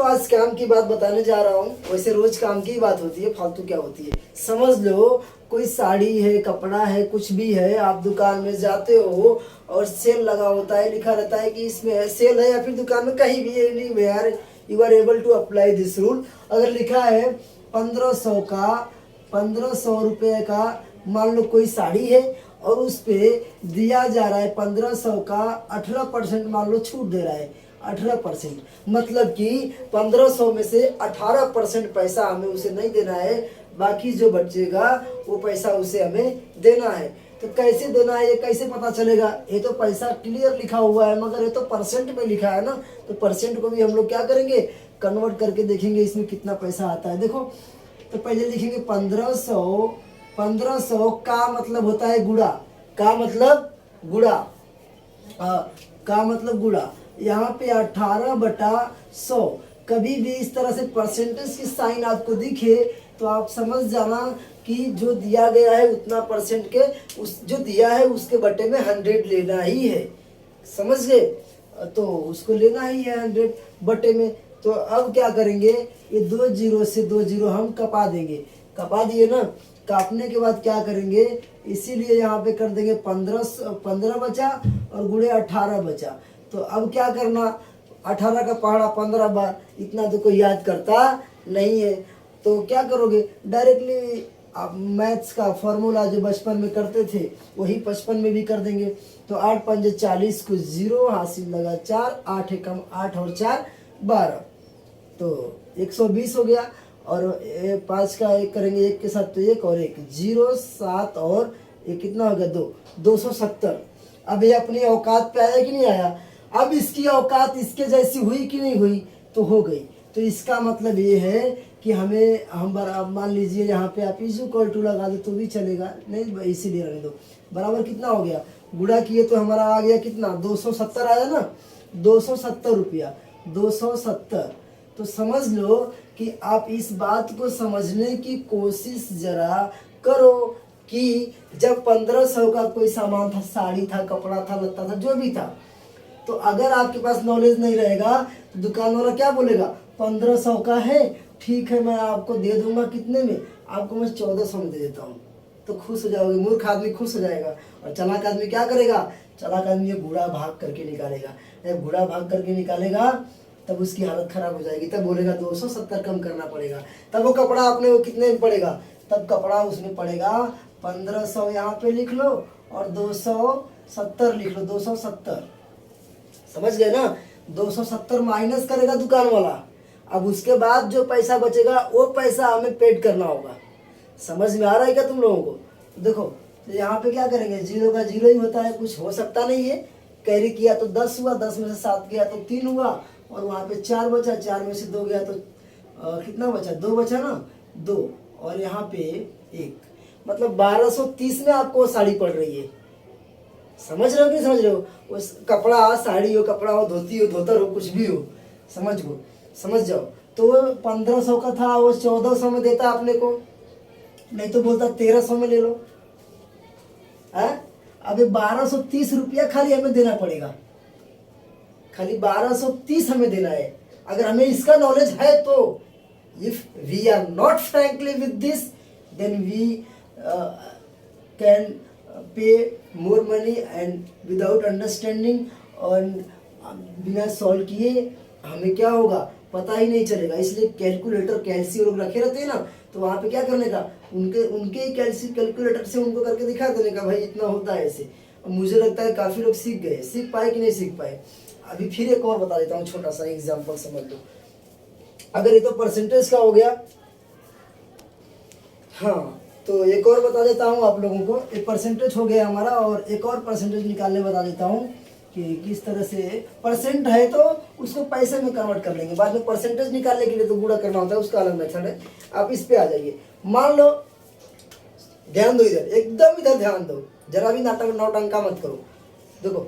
दोस्तों आज काम की बात बताने जा रहा हूँ। वैसे रोज काम की ही बात होती है, फालतू क्या होती है। समझ लो कोई साड़ी है, कपड़ा है, कुछ भी है, आप दुकान में जाते हो और सेल लगा होता है, लिखा रहता है कि इसमें सेल है, या फिर दुकान में कहीं भी नहीं where you are able to apply this rule. अगर लिखा है 1500 का, 1500 रुपये का, मान लो कोई साड़ी है और उस पे दिया जा रहा है 1500 का 18% मान लो छूट दे रहा है 18%, मतलब कि 1500 में से 18% पैसा हमें उसे नहीं देना है, बाकी जो बचेगा वो पैसा उसे हमें देना है। तो कैसे देना है, ये कैसे पता चलेगा? ये तो पैसा क्लियर लिखा हुआ है, मगर ये तो परसेंट में लिखा है ना, तो परसेंट को भी हम लोग क्या करेंगे, कन्वर्ट करके देखेंगे इसमें कितना पैसा आता है। देखो तो पहले लिखेंगे 1500, 1500 का मतलब होता है गुड़ा, का मतलब गुड़ा, का मतलब गुड़ा। यहाँ पे 18/100, कभी भी इस तरह से परसेंटेज की साइन आपको दिखे तो आप समझ जाना कि जो दिया गया है उतना परसेंट के, उस जो दिया है उसके बटे में 100 लेना ही है, समझ गए? तो उसको लेना ही है 100 बटे में। तो अब क्या करेंगे, ये 2 जीरो से 2 जीरो हम कपा देंगे, कपा दिए ना। काटने के बाद क्या करेंगे, इसीलिए यहाँ पे कर देंगे 15 बचा और गुणे 18 बचा। तो अब क्या करना, 18 का पहाड़ा 15 बार, इतना तो कोई याद करता नहीं है। तो क्या करोगे, डायरेक्टली आप मैथ्स का फॉर्मूला जो बचपन में करते थे वही 55 में भी कर देंगे। तो 8 पंजे 40 को 0 हासिल लगा 4, 8 एकम 8 और 4 12, तो 120 हो गया। और 5 का 1 करेंगे, 1 के साथ तो 1 और 1 0 7 और ये कितना हो गया 2, 270। अब ये अपनी औकात पे आया कि नहीं आया? अब इसकी औकात इसके जैसी हुई कि नहीं हुई? तो हो गई। तो इसका मतलब ये है कि हमें हम मान लीजिए यहाँ पे आप इक्वल टू लगा दो तो भी चलेगा, नहीं इसीलिए रहने दो। बराबर कितना हो गया, गुणा किए तो हमारा आ गया कितना, 270 आया ना, 270 रुपया, 270। तो समझ लो कि आप इस बात को समझने की कोशिश जरा करो कि जब 1500 का कोई सामान था, साड़ी था, कपड़ा था, लत्ता था, जो भी था, तो अगर आपके पास नॉलेज नहीं रहेगा तो दुकान वाला क्या बोलेगा, 1500 का है, ठीक है मैं आपको दे दूंगा कितने में, आपको मैं 1400 में दे देता हूँ। तो खुश हो जाओगे, मूर्ख आदमी खुश हो जाएगा। और चालाक आदमी क्या करेगा, चालाक आदमी ये बूढ़ा भाग करके निकालेगा। जब बूढ़ा भाग करके निकालेगा तब उसकी हालत खराब हो जाएगी, तब बोलेगा 270 कम करना पड़ेगा। तब वो कपड़ा अपने वो कितने में पड़ेगा, तब कपड़ा उसमें पड़ेगा 1500, यहाँ पे लिख लो, और 270 लिख लो, 270, समझ गए ना? 270 माइनस करेगा दुकान वाला। अब उसके बाद जो पैसा बचेगा वो पैसा हमें पेड करना होगा। समझ में आ रहा है क्या तुम लोगों को? तो देखो तो यहाँ पे क्या करेंगे, 0 का 0 ही होता है, कुछ हो सकता नहीं है। कैरी किया तो 10 हुआ, 10 में से 7 गया तो 3 हुआ, और वहाँ पे 4 बचा, 4 में से 2 गया तो कितना बचा, 2 बचा ना, 2, और यहाँ पे 1, मतलब 1230 में आपको साड़ी पड़ रही है। समझ रहे हो कि नहीं समझ रहे हो? उस कपड़ा, साड़ी हो, कपड़ा हो, धोती हो, धोतर हो, कुछ भी हो, समझ जाओ। तो 1500 का था, वो 1400 में देता अपने को, नहीं तो बोलता 1300 में ले लो। अभी 1230 रुपया खाली हमें देना पड़ेगा, खाली 1230 हमें देना है। अगर हमें इसका नॉलेज है तो if we are not frankly with this then we can pay more money and without understanding, और बिना सॉल्व किए हमें क्या होगा पता ही नहीं चलेगा। इसलिए कैलकुलेटर, कैलसी लोग रखे रहते हैं ना, तो वहाँ पे क्या करने का, उनके ही कैलसी कैलकुलेटर से उनको करके दिखा देने का, भाई इतना होता है ऐसे। और मुझे लगता है काफ़ी लोग सीख गए, सीख पाए कि नहीं सीख पाए। अभी फिर एक और बता देता हूँ, छोटा सा एग्जाम्पल समझ लो। अगर ये तो परसेंटेज का हो गया, हाँ, तो एक और बता देता हूँ आप लोगों को। एक परसेंटेज हो गया हमारा, और एक और परसेंटेज निकालने बता देता हूँ कि किस तरह से परसेंट है तो उसको पैसे में कन्वर्ट कर लेंगे। बाद में परसेंटेज निकालने के लिए तो गुणा करना होता है, उसका अलग मेथड है। आप इस पे आ जाइए। मान लो, ध्यान दो इधर, एकदम इधर ध्यान दो, जरा भी नाटक नौटंका मत करो। देखो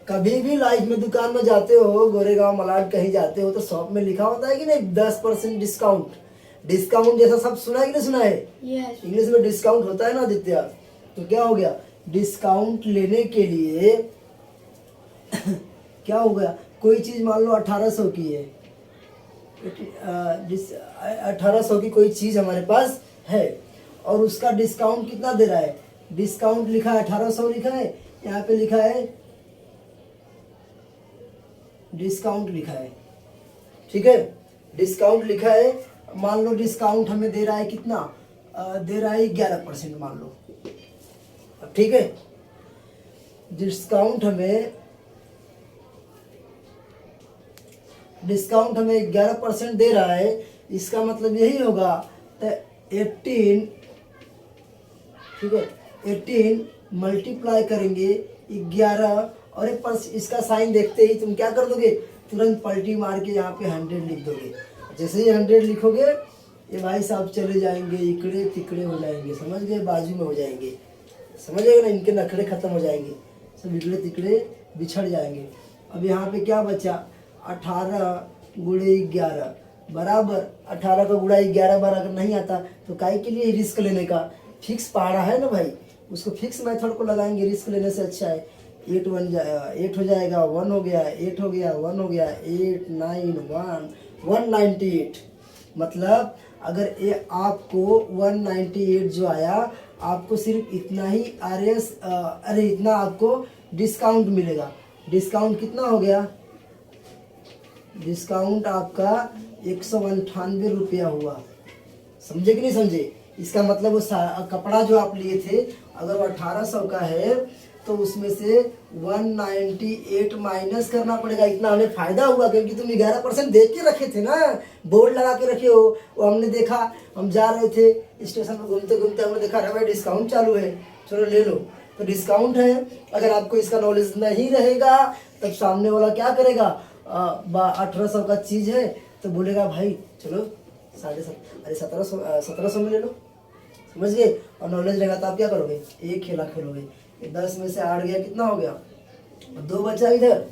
कभी भी लाइफ में दुकान में जाते हो, गोरेगांव मलाड कहीं जाते हो, तो शॉप में लिखा होता है कि नहीं 10% डिस्काउंट। डिस्काउंट जैसा सब सुना है कि नहीं सुना है? इंग्लिश में डिस्काउंट होता है ना आदित्य। तो क्या हो गया, डिस्काउंट लेने के लिए क्या हो गया, कोई चीज मान लो 1800 की है, 1800 की कोई चीज़ हमारे पास है और उसका डिस्काउंट कितना दे रहा है, डिस्काउंट लिखा है 1800 लिखा है, यहाँ पे लिखा है डिस्काउंट लिखा है, ठीक है, डिस्काउंट लिखा है। मान लो डिस्काउंट हमें दे रहा है कितना, दे रहा है 11% मान लो, ठीक है, डिस्काउंट हमें 11% दे रहा है, इसका मतलब यही होगा तो 18, ठीक है, 18 मल्टीप्लाई करेंगे 11 और एक इसका साइन देखते ही तुम क्या कर दोगे, तुरंत पलटी मार के यहाँ पे 100 लिख दोगे। जैसे ही 100 लिखोगे ये भाई साहब चले जाएंगे इकड़े तिकड़े हो जाएंगे, समझ गए, बाजू में हो जाएंगे, समझ गए ना, इनके नखरे खत्म हो जाएंगे, सब इकड़े तिकड़े बिछड़ जाएंगे। अब यहाँ पे क्या बचा, 18 गुणे 11 बराबर 18 का गुणा 11 बार अगर नहीं आता तो काहे के लिए रिस्क लेने का, फिक्स पहाड़ा है ना भाई, उसको फिक्स मेथड को लगाएंगे, रिस्क लेने से अच्छा है। 8 हो जाएगा, 1 हो गया, 8 हो गया, 1 हो गया, 8 9 1 198। मतलब अगर ये आपको 198 जो आया, आपको सिर्फ इतना ही अरे इतना आपको डिस्काउंट मिलेगा। डिस्काउंट कितना हो गया, डिस्काउंट आपका 198 रुपया हुआ, समझे कि नहीं समझे। इसका मतलब वो कपड़ा जो आप लिए थे अगर वो 1800 का है तो उसमें से 198 माइनस करना पड़ेगा, इतना हमें फायदा हुआ क्योंकि तुम 11% दे के रखे थे ना, बोर्ड लगा के रखे हो, वो हमने देखा, हम जा रहे थे स्टेशन पर घूमते घूमते हमने देखा अरे भाई डिस्काउंट चालू है, चलो ले लो, तो डिस्काउंट है। अगर आपको इसका नॉलेज नहीं रहेगा तब सामने वाला क्या करेगा, 1800 का चीज़ है तो बोलेगा भाई चलो 1750 में ले लो, समझ गए। और नॉलेज रहेगा तो आप क्या करोगे, एक खेला खेलोगे। 10 में से 8 गया, कितना हो गया, 2 बचा इधर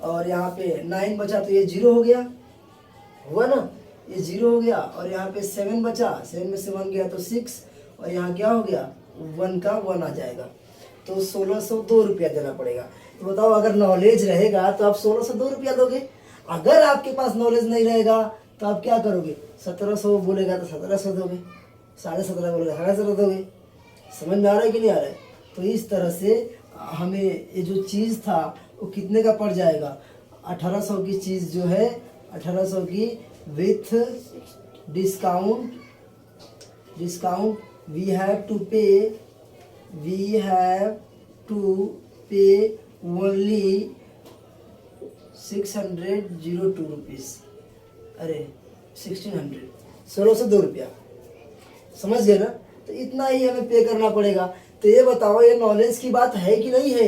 और यहाँ पे 9 बचा तो ये 0 हो गया, हुआ ना, ये 0 हो गया। और यहाँ पे 7 बचा, 7 में से 1 गया तो 6 और यहाँ क्या हो गया, 1 का 1 आ जाएगा, तो 1602 रुपया देना पड़ेगा। तो बताओ अगर नॉलेज रहेगा तो आप 1602 रुपया दोगे, अगर आपके पास नॉलेज नहीं रहेगा तो आप क्या करोगे, 1700 बोलेगा तो 1700 दोगे, 1750 बोलेगा 1750 दोगे। समझ में आ रहा है कि नहीं आ रहा है। तो इस तरह से हमें ये जो चीज़ था वो कितने का पड़ जाएगा, 1800 की चीज़ जो है 1800 की with discount we have to pay only 602 rupees, अरे 1602 रुपया, समझ गए ना। तो इतना ही हमें पे करना पड़ेगा। तो ये बताओ ये नॉलेज की बात है कि नहीं है।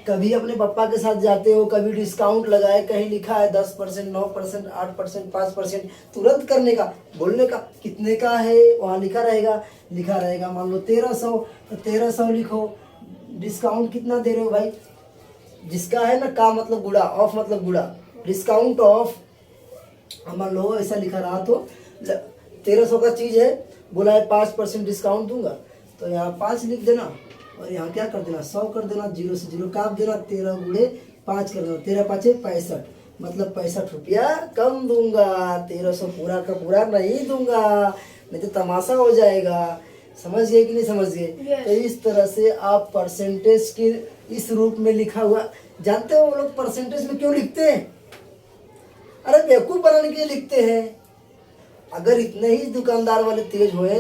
कभी अपने पापा के साथ जाते हो, कभी डिस्काउंट लगाए, कहीं लिखा है 10%, 9%, 8%, 5%, तुरंत करने का, बोलने का, कितने का है वहाँ लिखा रहेगा मान लो 1300, तो 1300 लिखो। डिस्काउंट कितना दे रहे हो भाई, जिसका है ना का मतलब गुड़ा, ऑफ मतलब गुड़ा, डिस्काउंट ऑफ, मान लो ऐसा लिखा रहा तो 1300 का चीज़ है, बोला है 5% डिस्काउंट दूंगा, तो यहाँ 5 लिख देना और यहाँ क्या कर देना, 100 कर देना, 0 से 0 काट देना, 13 गुणे 5 कर देना, 13 5 65, मतलब 65 रुपया कम दूंगा, 1300 पूरा का पूरा नहीं दूंगा, नहीं तो तमाशा हो जाएगा। समझ गए कि नहीं समझ गए। तो इस तरह से आप परसेंटेज के इस रूप में लिखा हुआ, जानते हो वो लोग परसेंटेज में क्यों लिखते हैं, अरे बेवकूफ़ बनाने के लिए लिखते हैं। अगर इतने ही दुकानदार वाले तेज हुए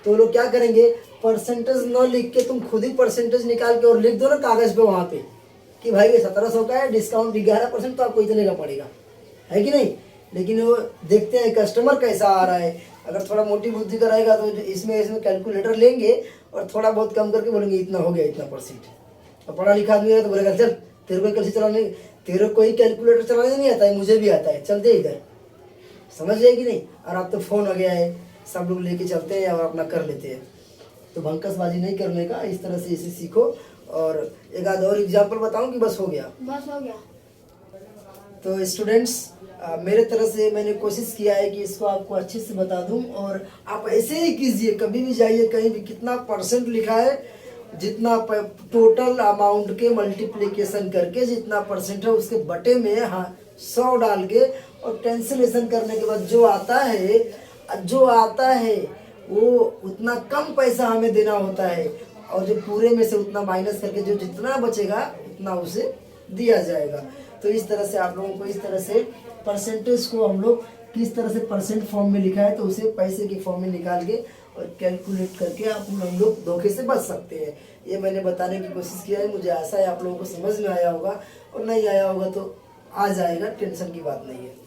तो लोग क्या करेंगे, परसेंटेज न लिख के तुम खुद ही परसेंटेज निकाल के और लिख दो ना कागज़ पे वहाँ पे कि भाई ये 1700 का है, डिस्काउंट 11% तो आपको इतने का पड़ेगा, है कि नहीं। लेकिन वो देखते हैं कस्टमर कैसा आ रहा है, अगर थोड़ा मोटी बुद्धि का रहेगा तो इसमें कैलकुलेटर लेंगे और थोड़ा बहुत कम करके बोलेंगे इतना हो गया, इतना %। और पढ़ा लिखा आदमी है तो बोलेगा चल तेरे को कैसे चलाने, तेरे को ही कैलकुलेटर चलाने नहीं आता है, मुझे भी आता है, चलते इधर, समझ गए कि नहीं। और अब तो फ़ोन हो गया है, सब लोग लेके चलते हैं और अपना कर लेते हैं। तो भंकसबाजी नहीं करने का, इस तरह से इसे सीखो। और एक आध और एग्जाम्पल बताऊं कि बस हो गया, बस हो गया। तो स्टूडेंट्स मेरे तरफ से मैंने कोशिश किया है कि इसको आपको अच्छे से बता दूं, और आप ऐसे ही कीजिए, कभी भी जाइए कहीं भी, कितना % लिखा है, जितना टोटल अमाउंट के मल्टीप्लिकेशन करके जितना % है उसके बटे में 100 डाल के और कैंसिलेशन करने के बाद जो आता है वो उतना कम पैसा हमें देना होता है, और जो पूरे में से उतना माइनस करके जो जितना बचेगा उतना उसे दिया जाएगा। तो इस तरह से आप लोगों को इस तरह से परसेंटेज को हम लोग किस तरह से परसेंट फॉर्म में लिखा है तो उसे पैसे के फॉर्म में निकाल के और कैलकुलेट करके हम लोग धोखे से बच सकते हैं। ये मैंने बताने की कोशिश किया है। मुझे आशा है आप लोगों को समझ में आया होगा, और नहीं आया होगा तो आ जाएगा, टेंशन की बात नहीं है।